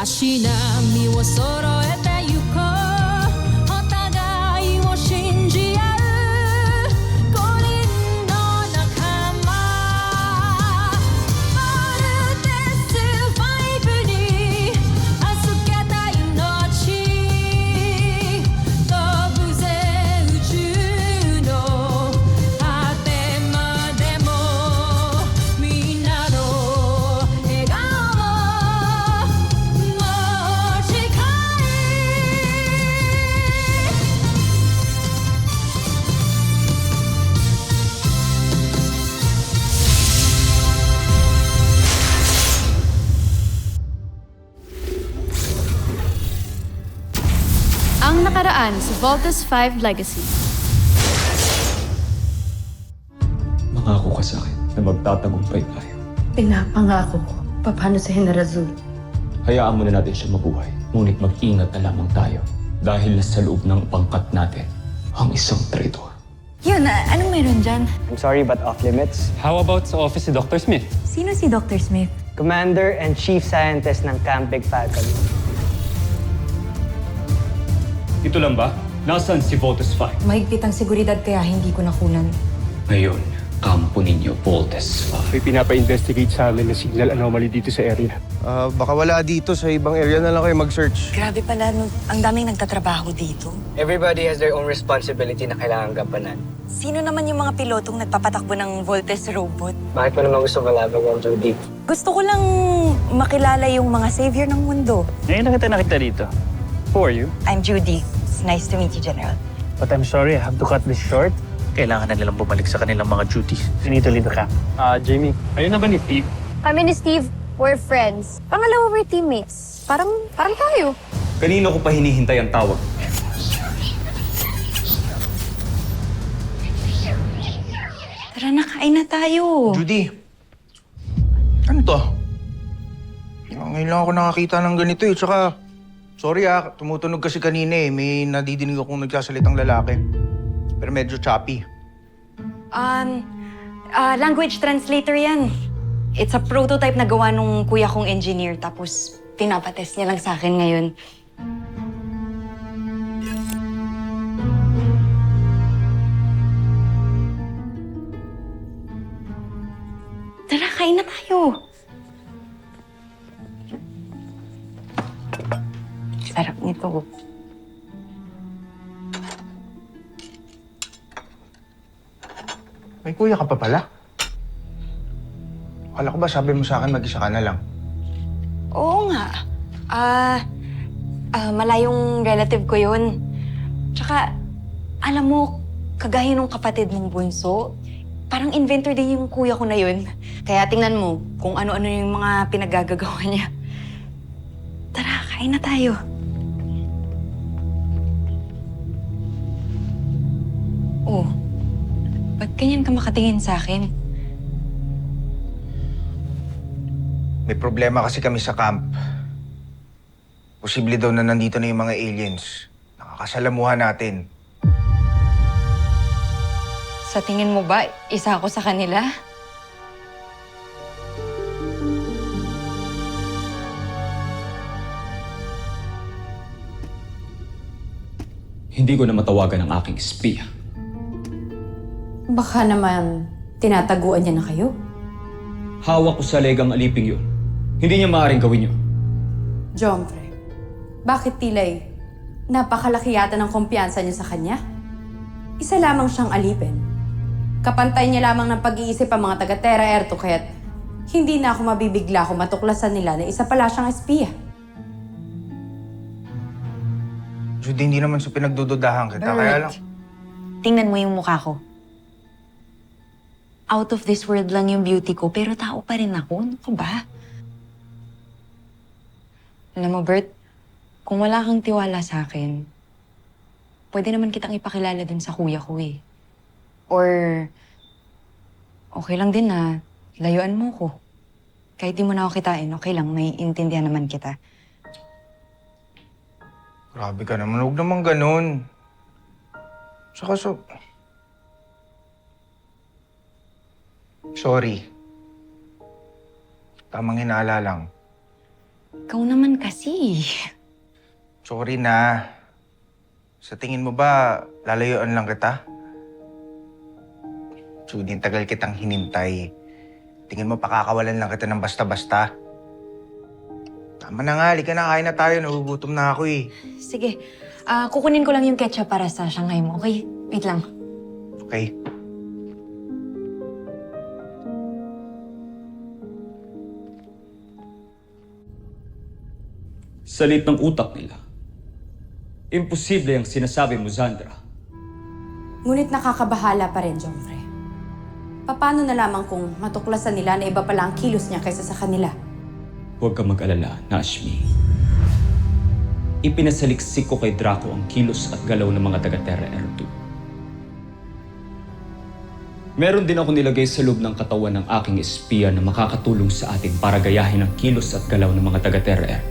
足並みを揃えてゆこうお互いを信じ合う五人の仲間バルテス5に預けた命飛ぶぜ宇宙の果てまでもみんなの笑顔も近いAng nakaraan sa Voltes 5 Legacy. Mangako ka sa akin na magtatagumpay tayo. Pinapangako ko. Paano sa General Zul? Hayaan mo na natin siya mabuhay. Ngunit mag-ingat na lamang tayo. Dahil nasa loob ng pangkat natin ang isang traitor. Yun, anong meron dyan? I'm sorry, but off limits. How about sa office si Dr. Smith? Sino si Dr. Smith? Commander and Chief Scientist ng Camp Big Falcon. Ito lang ba? Nasaan si Voltes 5? Mahigpit ang seguridad kaya hindi ko nakunan. Ngayon, kampo ninyo, Voltes 5. May pinapa-investigate sa amin na signal anomaly dito sa area. Baka wala dito. Sa ibang area na lang kayo mag-search. Grabe pala, ang daming nagtatrabaho dito. Everybody has their own responsibility na kailangan gampanan. Sino naman yung mga pilotong nagpapatakbo ng Voltes robot? Bakit mo naman gusto malaban yung Judy? Gusto ko lang makilala yung mga savior ng mundo. Ngayon na kita nakita dito. Who are you? I'm Judy. It's nice to meet you, General. But I'm sorry, I have to cut this short. Kailangan na nilang bumalik sa kanilang mga duties. You need to leave the camp. Jamie, ayun na ba ni Steve? Kami ni Steve, we're friends. Pangalawa, we're teammates. Parang tayo. Kanino ko pa hinihintay ang tawag? Tara na, kain na tayo. Judy, ano to? Ngayon lang ako nakakita ng ganito eh. Tsaka, sorry tumutunog kasi kanina eh. May nadidinig akong nagsasalitang lalaki. Pero medyo choppy. Language translator yan. It's a prototype na gawa nung kuya kong engineer. Tapos, pinapatest niya lang sa akin ngayon. Tara, kain na tayo. Sarap nito. May kuya ka pa pala? Akala ko ba sabi mo sa akin mag-isa ka na lang? Oo nga. Malayong relative ko yun. Tsaka, alam mo, kagaya nung kapatid mong bunso, parang inventor din yung kuya ko na yun. Kaya tingnan mo kung ano-ano yung mga pinaggagawa niya. Tara, kain na tayo. Oh, ba't ganyan ka makatingin sa akin? May problema kasi kami sa camp. Posible daw na nandito na yung mga aliens. Nakakasalamuhan natin. Sa tingin mo ba, isa ako sa kanila? Hindi ko na matawagan ang aking espiya. Baka naman, tinataguan niya na kayo. Hawak ko sa legang aliping yun. Hindi niya maaaring gawin yun. Jomfre, bakit tilay napakalaki yata ng kumpiyansa niyo sa kanya? Isa lamang siyang alipin. Kapantay niya lamang ng pag-iisip ang mga taga-Terra Erto kaya't hindi na ako mabibigla kung matuklasan nila na isa pala siyang espiya. Judy, hindi naman sa pinagdududahan kita. Kaya lang... Tingnan mo yung mukha ko. Out of this world lang yung beauty ko, pero tao pa rin ako. Ano ka ba? Alam mo, Bert, kung wala kang tiwala sa akin, pwede naman kitang ipakilala dun sa kuya ko eh. Or, okay lang din na layuan mo ko. Kahit di mo na ako kitain, okay lang, may intindihan naman kita. Grabe ka naman. Huwag naman ganun. Saka sorry. Tamang hinala lang. Ikaw naman kasi. Sorry na. Sa tingin mo ba, lalayuan lang kita? Judy, tagal kitang hinintay. Tingin mo pakakawalan lang kita ng basta-basta? Tama na nga, halika na, kain na tayo. Nagugutom na ako eh. Sige, kukunin ko lang yung ketchup para sa Shanghai mo, okay? Wait lang. Okay? Sa lit ng utak nila, imposible ang sinasabi mo, Zandra. Ngunit nakakabahala pa rin, Jomfrey. Paano na lamang kung matuklasan nila na iba pala ang kilos niya kaysa sa kanila? Huwag kang mag-alala, Nashmi. Ipinasaliksik ko kay Draco ang kilos at galaw ng mga taga-Terra Air 2. Meron din ako nilagay sa loob ng katawan ng aking espiya na makakatulong sa atin para gayahin ang kilos at galaw ng mga taga-Terra Air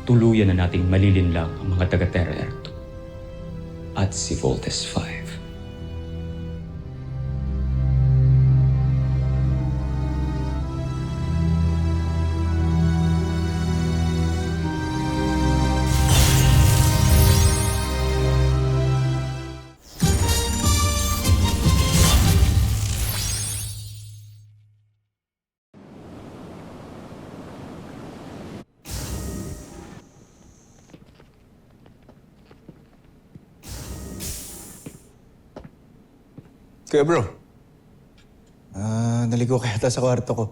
2. Tuluyan na nating malilinlang ang mga taga-Terra Air 2 at si Voltes 5. Kuya bro, naligo kaya ata sa kwarto ko.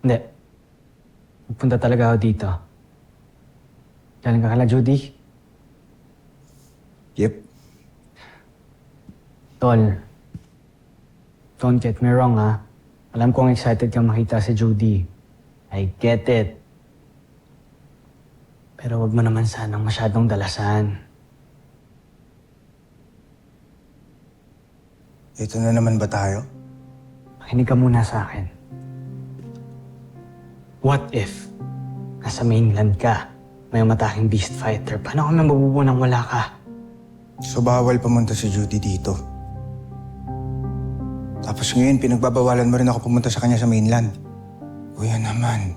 Hindi. Magpunta talaga ako dito. Galing ka kala Judy? Yep. Tol, don't get me wrong ha. Alam kong excited kang makita si Judy. I get it. Pero wag mo naman sanang masyadong dalasan. Ito na naman ba tayo? Makinig ka muna sa akin. What if nasa mainland ka, may mataking beast fighter? Paano kami mabubuo nang wala ka? So bawal pumunta si Judy dito. Tapos ngayon, pinagbabawalan mo rin ako pumunta sa kanya sa mainland. Kuya naman,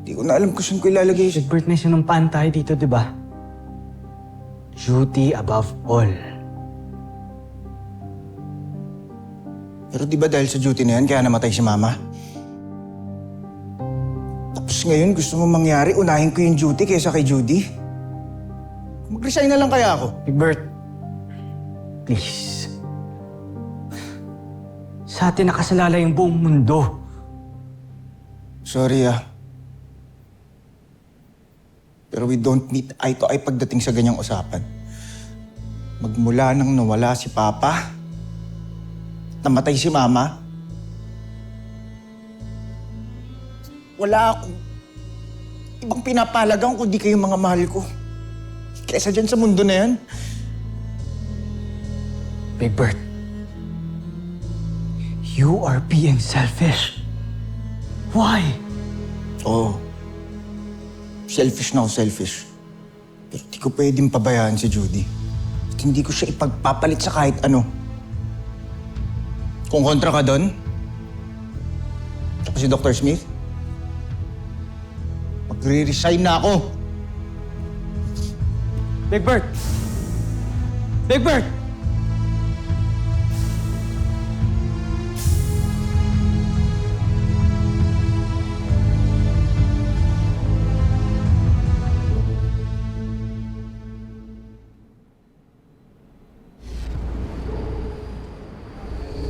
di ko na alam kung saan ko ilalagay siya. Egbert, may sinumpaan tayo dito, di ba? Duty above all. Pero di ba dahil sa duty na yan, kaya namatay si Mama? Tapos ngayon, gusto mo mangyari, unahin ko yung duty kaysa kay Judy? Mag-resign na lang kaya ako. Egbert, please. Sa atin nakasalala yung buong mundo. Sorry pero we don't meet eye to eye pagdating sa ganyang usapan. Magmula nang nawala si Papa, namatay si Mama, wala akong ibang pinapalagang kundi kayong mga mahal ko. Kesa dyan sa mundo na yan. Big Bird, you are being selfish. Why? Oo. Selfish na ako, selfish. Pero di ko pwedeng pabayaan si Judy. At hindi ko siya ipagpapalit sa kahit ano. Kung kontra ka doon, tapos si Dr. Smith, magre-resign na ako. Big Bird! Big Bird!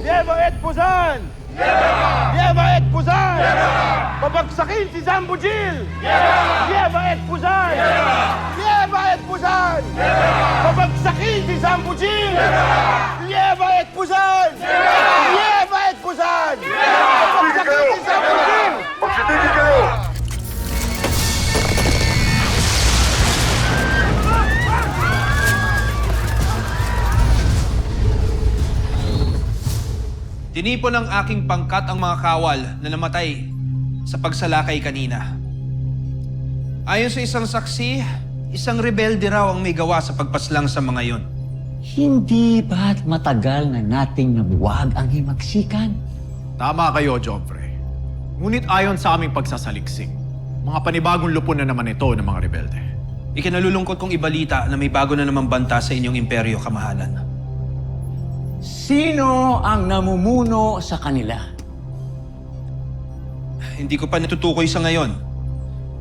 Yeva et Puzan! Yeva et Puzan! Babagsakin si Zambujil! Yeva et Puzan! Yeva et Puzan! Babagsakin si Zambujil! Yeva et Puzan! Yeva et Puzan! Babagsakin si Zambujil! Magsitigil kayo! Tinipon ng aking pangkat ang mga kawal na namatay sa pagsalakay kanina. Ayon sa isang saksi, Isang rebelde raw ang may gawa sa pagpaslang sa mga yon. Hindi ba't matagal na nating nabuwag ang himagsikan? Tama kayo, Joffrey. Ngunit ayon sa aming pagsasaliksik, mga panibagong lupon na naman ito ng mga rebelde. Ikinalulungkot kong ibalita na may bago na namang banta sa inyong imperyo, kamahalan. Sino ang namumuno sa kanila? Hindi ko pa natutukoy sa ngayon.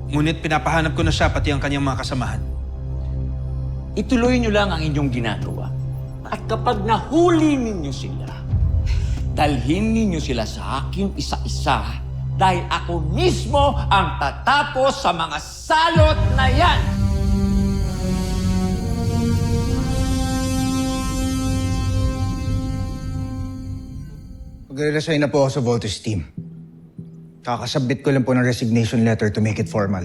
Ngunit pinapahanap ko na siya pati ang kanyang mga kasamahan. Ituloy niyo lang ang inyong ginagawa. At kapag nahuli ninyo sila, dalhin ninyo sila sa akin isa-isa dahil ako mismo ang tatapos sa mga salot na yan! Mag-resign na po ako sa Voltes team. Kakasubmit ko lang po ng resignation letter to make it formal.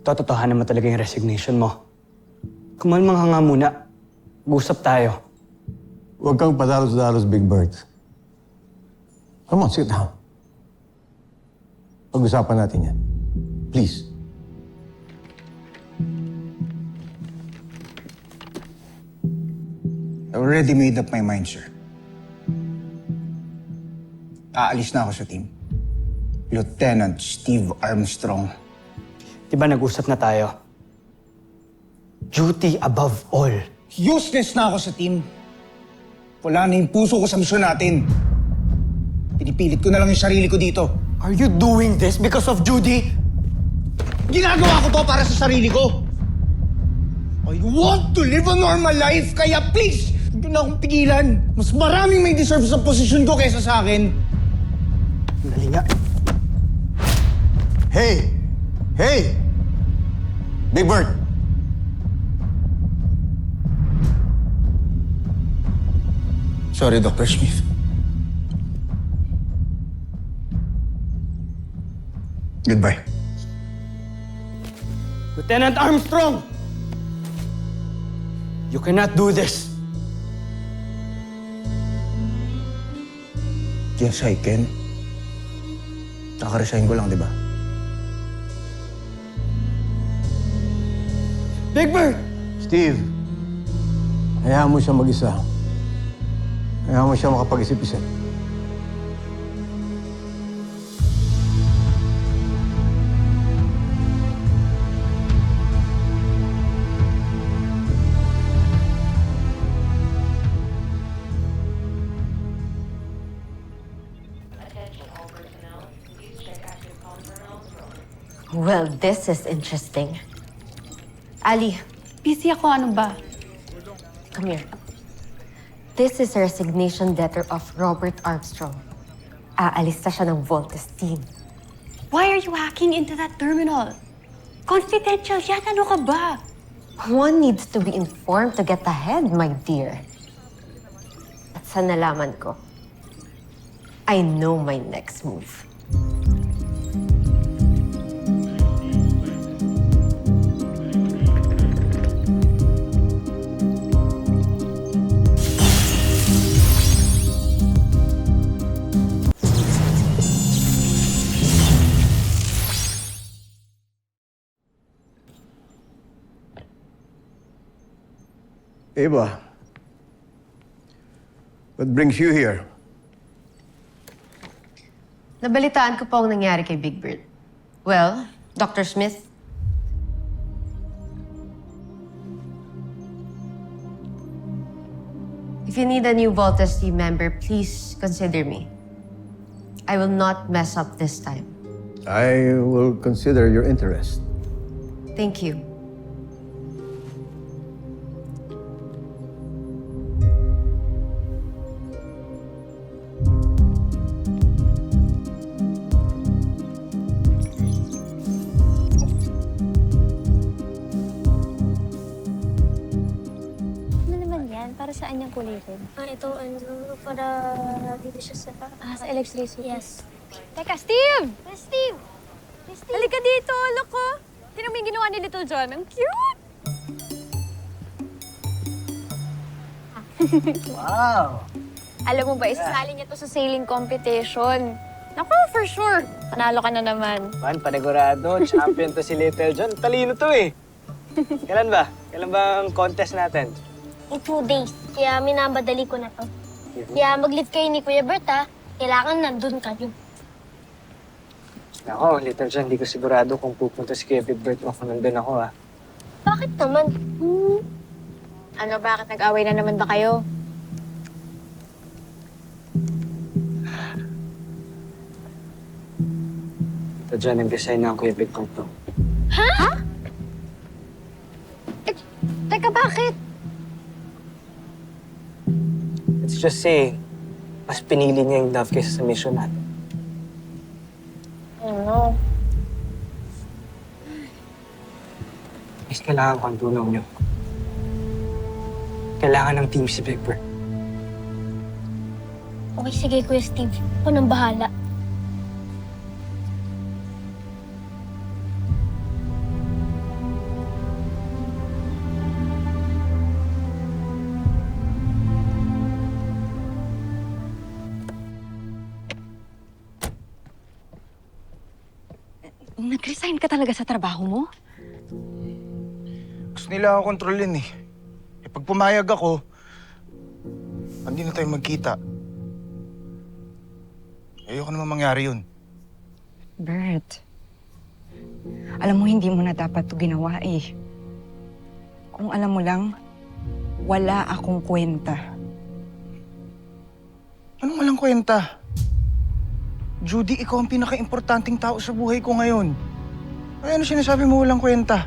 Tototohanan mo talaga yung resignation mo. Kumalmang ka nga muna. Mag-usap tayo. Huwag kang padalos-dalos, Big Bird. Come on, sit down. Pag-usapan natin yan. Please. I already made up my mind, sir. Aalis na ako sa team. Lieutenant Steve Armstrong. Di ba nag-usap na tayo? Duty above all. Useless na ako sa team. Wala na yung puso ko sa misyon natin. Pinipilit ko na lang yung sarili ko dito. Are you doing this because of Judy? Ginagawa ko to para sa sarili ko. I want to live a normal life, kaya please, huwag na akong pigilan. Mas maraming may deserve sa posisyon ko kaysa sa akin. Dali nga. Hey! Hey! Big Bird! Sorry, Dr. Smith. Goodbye. Lieutenant Armstrong! You cannot do this. Yes, I can. Nakaresign ko lang, di ba? Big Bird! Steve, hayaan mo siya mag-isa. Hayaan mo siya makapag-isip-isip. Well, this is interesting. Ali, Busy ako, ano ba? come here. This is a resignation letter of Robert Armstrong. Aalis na siya ng Voltes team. Why are you hacking into that terminal? Confidential yan, ano ka ba? One needs to be informed to get ahead, my dear. At sa nalaman ko, I know my next move. Eva, what brings you here? Nabalitaan ko po ang nangyari kay Big Bird. Well, Dr. Smith, if you need a new Voltes team member, please consider me. I will not mess up this time. I will consider your interest. Thank you. Para saan yung kulay red? Ito, para dito siya sa electricity. Yes. Teka, Steve! Steve! Halika dito, look ko. Tingnan mo yung ginawa ni Little John. Ang cute! Wow! Alam mo ba, isasali niya to sa sailing competition. Naku, for sure. Panalo ka na naman. Man, panigurado. Champion to si Little John. Talino to eh. Kailan ba? Kailan ba ang contest natin? In 2 days. Kaya minabadali ko na to. Kaya mag-live kayo ni Kuya Bert, ha? Kailangan nandun kayo. Ako, Little John, hindi ko sigurado kung pupunta si Kuya Bert o kung nandun ako, ah. Bakit naman? Ano, bakit nag-away na naman ba kayo? Little John, nag-design na ang Kuya Bert to. Ha? Teka, bakit? Let's just say, mas pinili niya yung love kaysa sa mission natin. Ano? Mas kailangan ko ang tulong niyo. Kailangan ng team si Big Bird. Okay, sige, Kuya Steve. Ako nang bahala. Nag-resign ka talaga sa trabaho mo? Gusto nila ako kontrolin eh. Pag pumayag ako, hindi na tayo magkita. Ayoko naman mangyari yun. Bert, alam mo hindi mo na dapat ito ginawa eh. Kung alam mo lang, wala akong kwenta. Anong walang kwenta? Judy, ikaw ang pinaka-importanting tao sa buhay ko ngayon. Ay, ano sinasabi mo walang kwenta?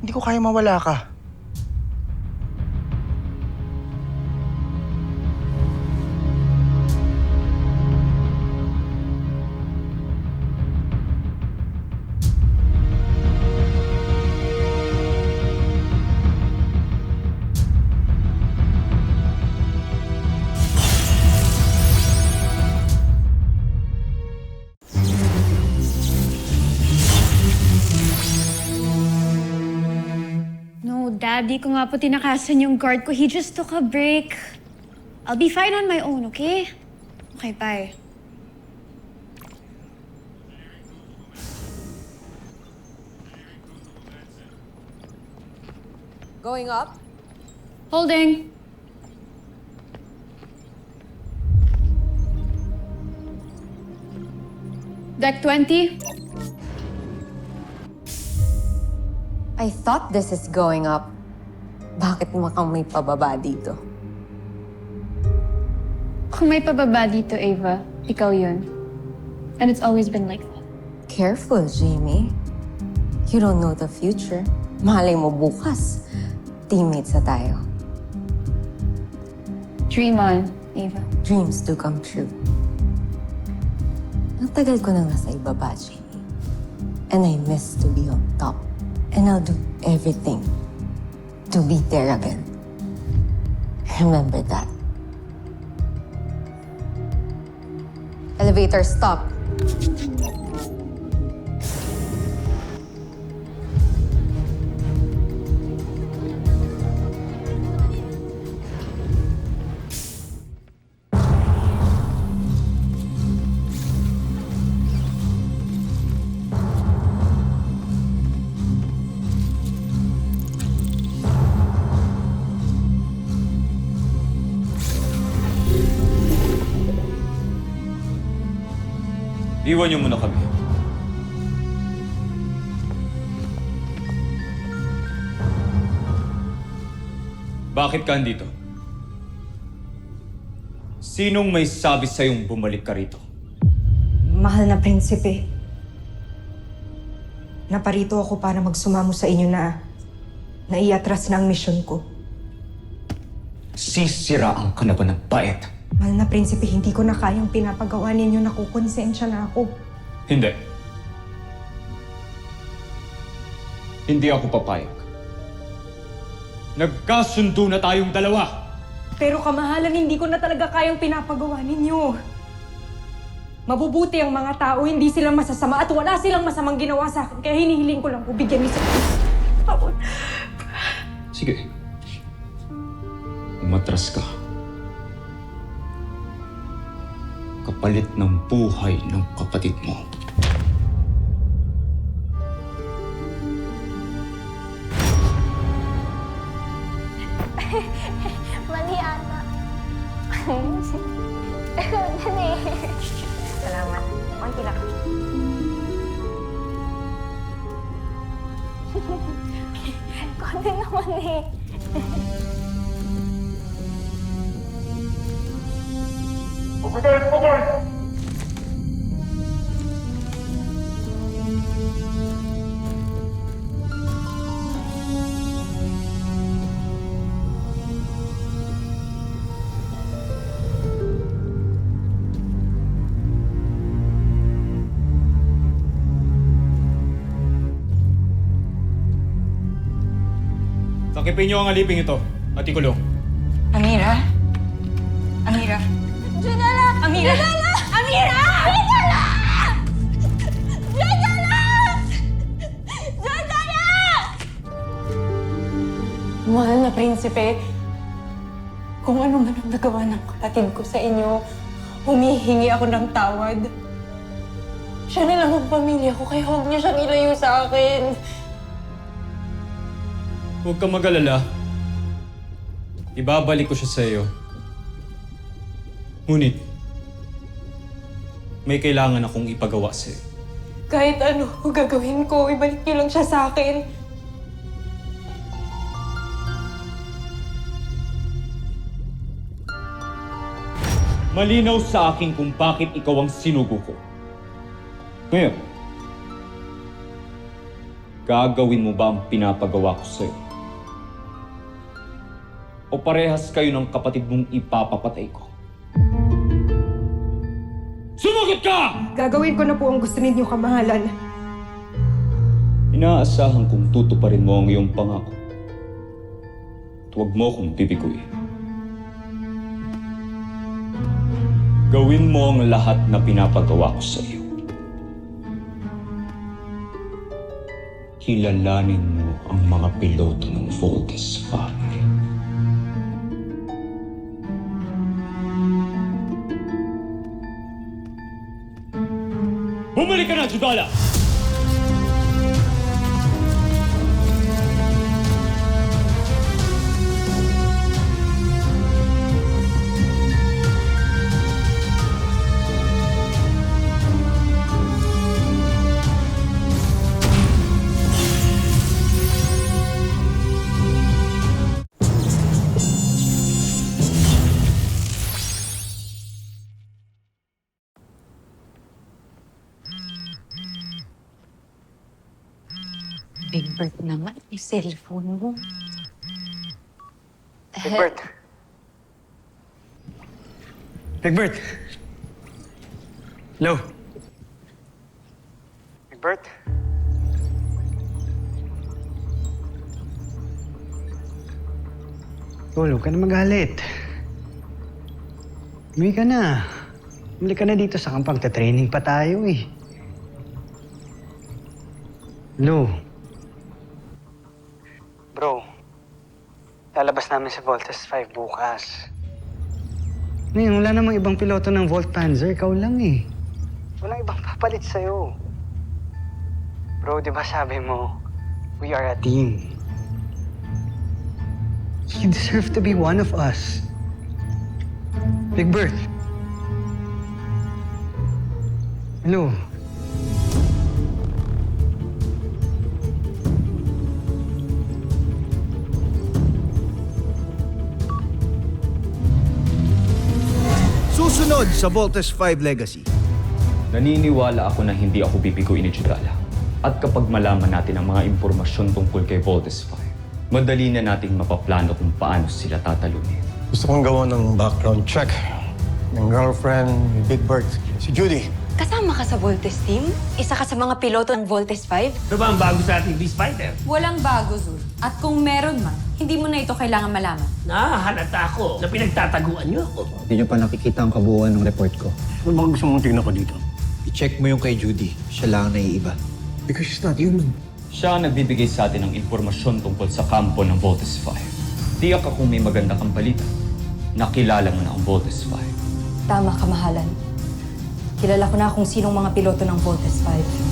Hindi ko kaya mawala ka. Dad, di ko nga po tinakasan yung guard ko. He just took a break. I'll be fine on my own, okay? Okay, bye. Going up? Holding. Deck 20. I thought this is going up. Bakit mukhang may pababa dito? Kung may pababa dito, Ava, ikaw yun. And it's always been like that. Careful, Jamie. You don't know the future. Malay mo bukas. Teammates na tayo. Dream on, Ava. Dreams do come true. Ang tagal ko nang nasa ibaba, Jamie. And I miss to be on top. And I'll do everything to be there again. Remember that. Elevator, stop. Iwan niyo muna kami. Bakit ka andito? Sinong may sabi sa'yong bumalik ka rito? Mahal na prinsipe. Naparito ako para magsumamo sa inyo na naiatras na ang misyon ko. Sisiraan ka na ba ng bait? Mahal na prinsipe, hindi ko na kayang pinapagawa ninyo, nakukonsensya na ako. Hindi. Hindi ako papayag. Nagkasundo na tayong dalawa. Pero kamahalan, hindi ko na talaga kayang pinapagawa ninyo. Mabubuti ang mga tao, hindi sila masasama at wala silang masamang ginawa sa akin. Kaya hinihiling ko lang po, bigyan niyo sa akin. Sige. Kung umatras ka. Kapalit ng buhay ng kapatid mo. Mali ata. Dali. Salamat. Konti lang. Konti naman eh. Sakipin niyo ang aliping ito at ikulong. Amira? Amira? Junala! Amira! Junala! Amira! Junala! Junala! Junala! Mahal na prinsipe, kung ano man ang nagawa ng kapatid ko sa inyo, humihingi ako ng tawad. Siya na lang ang pamilya ko, kaya huwag niyo siyang ilayo sa akin. Huwag kang mag-alala. Ibabalik ko siya sa iyo. Ngunit, may kailangan akong ipagawa sa iyo. Kahit ano gagawin ko, ibalik niyo lang siya sa akin. Malinaw sa akin kung bakit ikaw ang sinugo ko. Ngayon, gagawin mo ba ang pinapagawa ko sa'yo? O parehas kayo ng kapatid mong ipapapatay ko? Sumagot ka! Gagawin ko na po ang gusto ninyo, kamahalan. Inaasahan kong tutuparin mo ang iyong pangako. At huwag mo akong bibiguin. Gawin mo ang lahat na pinapagawa ko sa iyo. Kilalanin mo ang mga piloto ng Voltes family. Bumalik ka na, Judala! Big Bird naman, yung cellphone mo. Big Bert! Big Bert! Hello? Big Bert? Huwag ka na magalit. Umuwi ka na. Umuwi ka na dito sa kampang. Training pa tayo eh. Hello? Bro, lalabas namin sa Voltes 5 bukas. Ngayon, wala namang ibang piloto ng Volt Panzer. Ikaw lang eh. Walang ibang papalit sa'yo. Bro, di ba sabi mo, we are a team. You deserve to be one of us. Big Bird. Hello? Susunod sa Voltes 5 Legacy. Naniniwala ako na hindi ako bibiguin ni Judala. At kapag malaman natin ang mga impormasyon tungkol kay Voltes 5, madali na nating mapaplano kung paano sila tatalunin. Gusto kong gawa ng background check ng girlfriend ni Big Bird, si Judy. Kasama ka sa Voltes team? Isa ka sa mga piloto ng Voltes 5? Ano ba ang bago sa ating Beast-Fighter? Walang bago, Zul. At kung meron man, hindi mo na ito kailangan malaman. Nahahalata ako na pinagtataguan niyo ako. Hindi niyo pa nakikita ang kabuuan ng report ko. Ano bang gusto mong tingnan ko dito? I-check mo yung kay Judy. Siya lang ang naiiba. Because she's not human. Siya ang nagbibigay sa atin ng impormasyon tungkol sa kampo ng Voltes 5. Tiyak akong may maganda kang balita. nakilala mo na ang Voltes 5. Tama ka, mahalan. Kilala ko na kung sinong mga piloto ng Voltes 5.